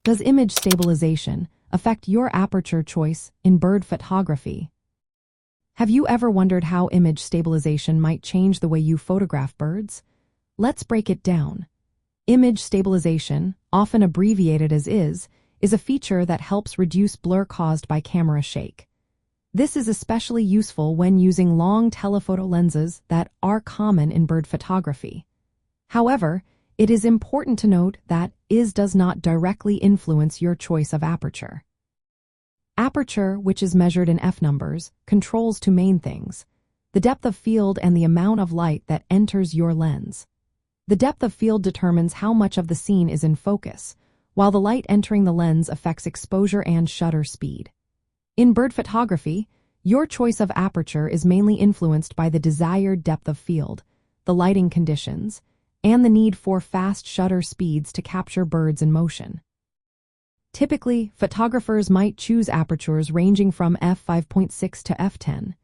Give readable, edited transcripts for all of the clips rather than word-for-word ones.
Does image stabilization affect your aperture choice in bird photography? Have you ever wondered how image stabilization might change the way you photograph birds? Let's break it down. Image stabilization, often abbreviated as is a feature that helps reduce blur caused by camera shake. This is especially useful when using long telephoto lenses that are common in bird photography. However, it is important to note that IS does not directly influence your choice of aperture. Aperture, which is measured in f numbers, controls two main things: the depth of field and the amount of light that enters your lens. The depth of field determines how much of the scene is in focus, while the light entering the lens affects exposure and shutter speed. In bird photography, your choice of aperture is mainly influenced by the desired depth of field, the lighting conditions, and the need for fast shutter speeds to capture birds in motion. Typically, photographers might choose apertures ranging from f5.6 to f10.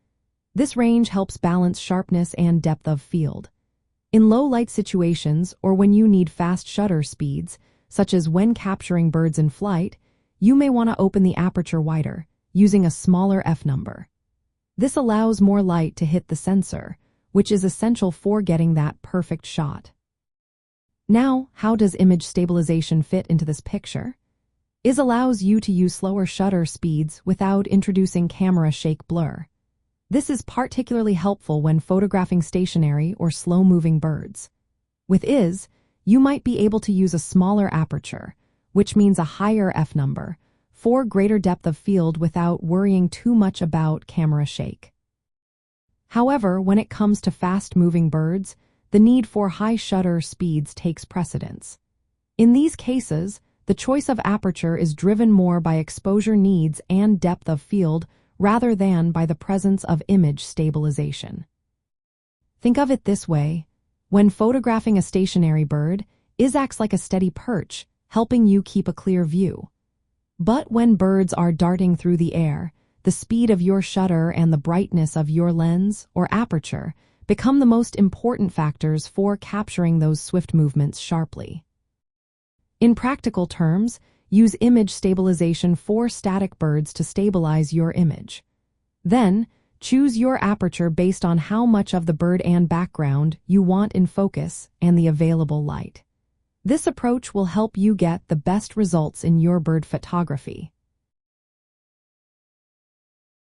This range helps balance sharpness and depth of field. In low-light situations or when you need fast shutter speeds, such as when capturing birds in flight, you may want to open the aperture wider, using a smaller f number. This allows more light to hit the sensor, which is essential for getting that perfect shot. Now, how does image stabilization fit into this picture? IS allows you to use slower shutter speeds without introducing camera shake blur. This is particularly helpful when photographing stationary or slow-moving birds. With IS, you might be able to use a smaller aperture, which means a higher f number, for greater depth of field without worrying too much about camera shake. However, when it comes to fast-moving birds, the need for high shutter speeds takes precedence. In these cases, the choice of aperture is driven more by exposure needs and depth of field rather than by the presence of image stabilization. Think of it this way: when photographing a stationary bird, IS acts like a steady perch, helping you keep a clear view. But when birds are darting through the air, the speed of your shutter and the brightness of your lens, or aperture, become the most important factors for capturing those swift movements sharply. In practical terms, use image stabilization for static birds to stabilize your image. Then, choose your aperture based on how much of the bird and background you want in focus and the available light. This approach will help you get the best results in your bird photography.